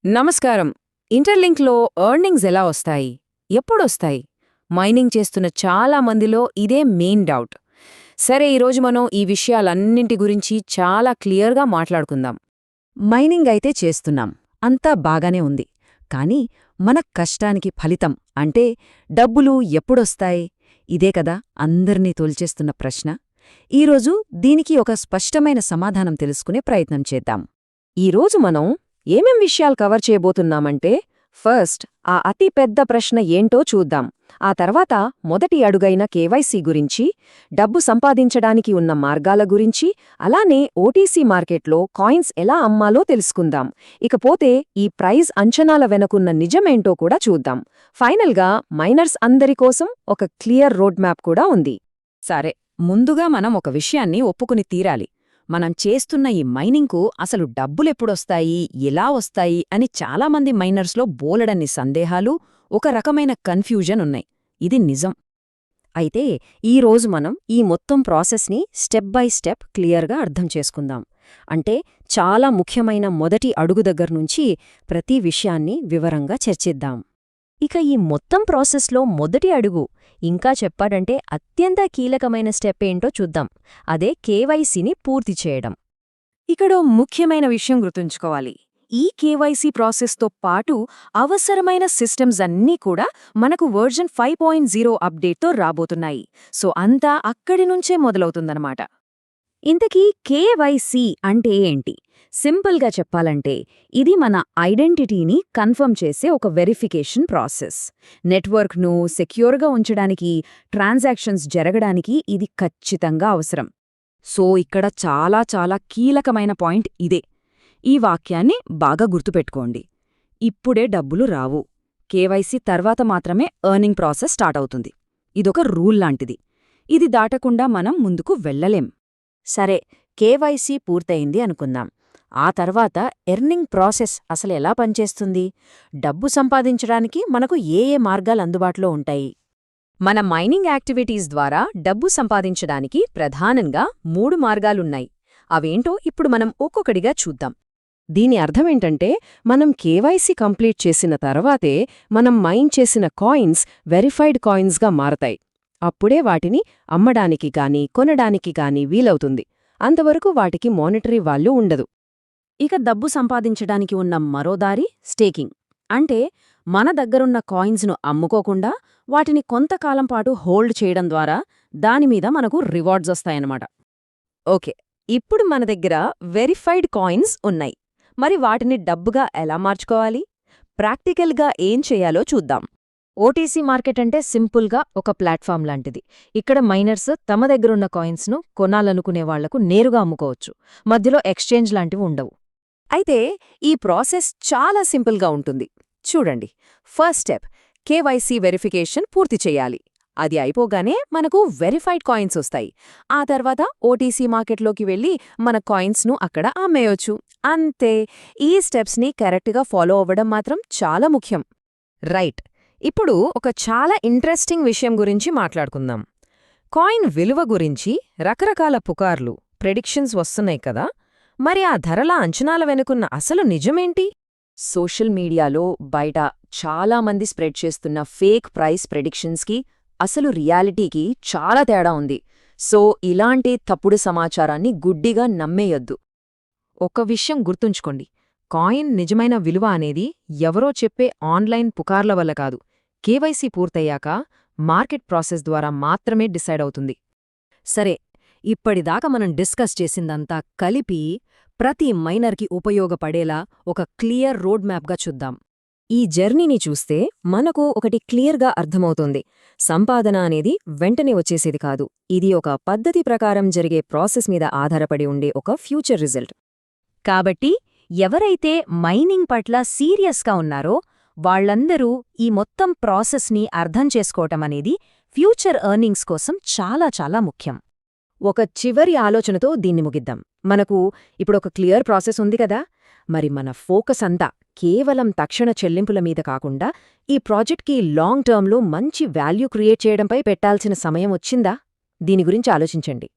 నమస్కారం. ఇంటర్లింక్లో ఎర్నింగ్స్ ఎలా వస్తాయి, ఎప్పుడొస్తాయి? మైనింగ్ చేస్తున్న చాలా మందిలో ఇదే మెయిన్ డౌట్. సరే, ఈరోజు మనం ఈ విషయాలన్నింటి గురించి చాలా క్లియర్గా మాట్లాడుకుందాం. మైనింగ్ అయితే చేస్తున్నాం, అంతా బాగానే ఉంది. కానీ మన కష్టానికి ఫలితం అంటే డబ్బులు ఎప్పుడొస్తాయి? ఇదే కదా అందర్నీ తోల్చేస్తున్న ప్రశ్న. ఈరోజు దీనికి ఒక స్పష్టమైన సమాధానం తెలుసుకునే ప్రయత్నం చేద్దాం. ఈరోజు మనం ఏమేం విషయాలు కవర్ చేయబోతున్నామంటే, ఫస్ట్ ఆ అతి పెద్ద ప్రశ్న ఏంటో చూద్దాం. ఆ తర్వాత మొదటి అడుగైన కేవైసీ గురించి, డబ్బు సంపాదించడానికి ఉన్న మార్గాల గురించి, అలానే ఓటీసీ మార్కెట్లో కాయిన్స్ ఎలా అమ్మాలో తెలుసుకుందాం. ఇకపోతే ఈ ప్రైజ్ అంచనాల వెనుకున్న నిజమేంటో కూడా చూద్దాం. ఫైనల్గా మైనర్స్ అందరి కోసం ఒక క్లియర్ రోడ్ మ్యాప్ కూడా ఉంది. సరే, ముందుగా మనం ఒక విషయాన్ని ఒప్పుకుని తీరాలి. మనం చేస్తున్న ఈ మైనింగ్కు అసలు డబ్బులెప్పుడొస్తాయి, ఎలా వస్తాయి అని చాలామంది మైనర్స్లో బోలెడన్ని సందేహాలు, ఒక రకమైన కన్ఫ్యూజన్ ఉన్నాయి. ఇది నిజం. అయితే ఈరోజు మనం ఈ మొత్తం ప్రాసెస్ని స్టెప్ బై స్టెప్ క్లియర్గా అర్థం చేసుకుందాం. అంటే చాలా ముఖ్యమైన మొదటి అడుగు దగ్గర్నుంచి ప్రతి విషయాన్ని వివరంగా చర్చిద్దాం. ఇక ఈ మొత్తం ప్రాసెస్లో మొదటి అడుగు, ఇంకా చెప్పాడంటే అత్యంత కీలకమైన స్టెప్ ఏంటో చూద్దాం. అదే కేవైసీని పూర్తి చేయడం. ఇక్కడో ముఖ్యమైన విషయం గుర్తుంచుకోవాలి. ఈ కేవైసీ ప్రాసెస్తో పాటు అవసరమైన సిస్టమ్స్ అన్నీ కూడా మనకు వర్జన్ 5.0 అప్డేట్తో రాబోతున్నాయి. సో అంతా అక్కడి నుంచే మొదలవుతుందన్నమాట. ఇంతకీ కేవైసీ అంటే ఏంటి? సింపుల్గా చెప్పాలంటే ఇది మన ఐడెంటిటీని కన్ఫర్మ్ చేసే ఒక వెరిఫికేషన్ ప్రాసెస్. నెట్వర్క్ను సెక్యూర్గా ఉంచడానికి, ట్రాన్సాక్షన్స్ జరగడానికి ఇది ఖచ్చితంగా అవసరం. సో ఇక్కడ చాలా చాలా కీలకమైన పాయింట్ ఇదే. ఈ వాక్యాన్ని బాగా గుర్తుపెట్టుకోండి. ఇప్పుడే డబ్బులు రావు. కేవైసీ తర్వాత మాత్రమే ఎర్నింగ్ ప్రాసెస్ స్టార్ట్ అవుతుంది. ఇదొక రూల్ లాంటిది. ఇది దాటకుండా మనం ముందుకు వెళ్ళలేం. సరే, కేవైసీ పూర్తయింది అనుకుందాం. ఆ తర్వాత ఎర్నింగ్ ప్రాసెస్ అసలు ఎలా పనిచేస్తుంది? డబ్బు సంపాదించడానికి మనకు ఏ ఏ మార్గాలు అందుబాటులో ఉంటాయి? మన మైనింగ్ యాక్టివిటీస్ ద్వారా డబ్బు సంపాదించడానికి ప్రధానంగా 3 మార్గాలున్నాయి. అవేంటో ఇప్పుడు మనం ఒక్కొక్కడిగా చూద్దాం. దీని అర్థమేంటంటే, మనం కేవైసీ కంప్లీట్ చేసిన తర్వాతే మనం మైన్ చేసిన కాయిన్స్ వెరిఫైడ్ కాయిన్స్గా మారతాయి. అప్పుడే వాటిని అమ్మడానికి గానీ కొనడానికి గానీ వీలవుతుంది. అంతవరకు వాటికి మానిటరీ వాల్యూ ఉండదు. ఇక డబ్బు సంపాదించడానికి ఉన్న మరో దారి స్టేకింగ్. అంటే మన దగ్గరున్న కాయిన్స్ను అమ్ముకోకుండా వాటిని కొంతకాలం పాటు హోల్డ్ చేయడం ద్వారా దానిమీద మనకు రివార్డ్స్ వస్తాయన్నమాట. ఓకే, ఇప్పుడు మన దగ్గర వెరిఫైడ్ కాయిన్స్ ఉన్నాయి. మరి వాటిని డబ్బుగా ఎలా మార్చుకోవాలి? ప్రాక్టికల్గా ఏం చేయాలో చూద్దాం. ఓటీసీ మార్కెట్ అంటే సింపుల్గా ఒక ప్లాట్ఫామ్ లాంటిది. ఇక్కడ మైనర్స్ తమ దగ్గరున్న కాయిన్స్ను కొనాలనుకునే వాళ్లకు నేరుగా అమ్ముకోవచ్చు. మధ్యలో ఎక్స్చేంజ్ లాంటివి ఉండవు. అయితే ఈ ప్రాసెస్ చాలా సింపుల్గా ఉంటుంది. చూడండి, ఫస్ట్ స్టెప్ కేవైసీ వెరిఫికేషన్ పూర్తి చెయ్యాలి. అది అయిపోగానే మనకు వెరిఫైడ్ కాయిన్స్ వస్తాయి. ఆ తర్వాత ఓటీసీ మార్కెట్లోకి వెళ్ళి మన కాయిన్స్ను అక్కడ అమ్మేయొచ్చు. అంతే. ఈ స్టెప్స్ని కరెక్ట్గా ఫాలో అవ్వడం మాత్రం చాలా ముఖ్యం. రైట్, ఇప్పుడు ఒక చాలా ఇంట్రెస్టింగ్ విషయం గురించి మాట్లాడుకుందాం. కాయిన్ విలువ గురించి రకరకాల పుకార్లు, ప్రెడిక్షన్స్ వస్తున్నాయి కదా. మరి ఆ ధరల అంచనాల వెనుకున్న అసలు నిజమేంటి? సోషల్ మీడియాలో బయట చాలామంది స్ప్రెడ్ చేస్తున్న ఫేక్ ప్రైస్ ప్రెడిక్షన్స్కి అసలు రియాలిటీకి చాలా తేడా ఉంది. సో ఇలాంటి తప్పుడు సమాచారాన్ని గుడ్డిగా నమ్మేయొద్దు. ఒక విషయం గుర్తుంచుకోండి, కాయిన్ నిజమైన విలువ అనేది ఎవరో చెప్పే ఆన్లైన్ పుకార్ల వల్ల కాదు. కేవైసీ పూర్తయ్యాక మార్కెట్ ప్రాసెస్ ద్వారా మాత్రమే డిసైడ్ అవుతుంది. సరే, ఇప్పటిదాకా మనం డిస్కస్ చేసిందంతా కలిపి ప్రతి మైనర్కి ఉపయోగపడేలా ఒక క్లియర్ రోడ్ మ్యాప్గా చూద్దాం. ఈ జర్నీని చూస్తే మనకు ఒకటి క్లియర్గా అర్థమవుతుంది. సంపాదన అనేది వెంటనే వచ్చేసేది కాదు. ఇది ఒక పద్ధతి ప్రకారం జరిగే ప్రాసెస్ మీద ఆధారపడి ఉండే ఒక ఫ్యూచర్ రిజల్ట్. కాబట్టి ఎవరైతే మైనింగ్ పట్ల సీరియస్గా ఉన్నారో వాళ్లందరూ ఈ మొత్తం ప్రాసెస్ని అర్థం చేసుకోవటమనేది ఫ్యూచర్ ఎర్నింగ్స్ కోసం చాలా చాలా ముఖ్యం. ఒక చివరి ఆలోచనతో దీన్ని ముగిద్దాం. మనకు ఇప్పుడొక క్లియర్ ప్రాసెస్ ఉంది కదా. మరి మన ఫోకస్ అంతా కేవలం తక్షణ చెల్లింపుల మీద కాకుండా ఈ ప్రాజెక్ట్కి లాంగ్ టర్మ్లో మంచి వాల్యూ క్రియేట్ చేయడంపై పెట్టాల్సిన సమయం వచ్చిందా? దీని గురించి ఆలోచించండి.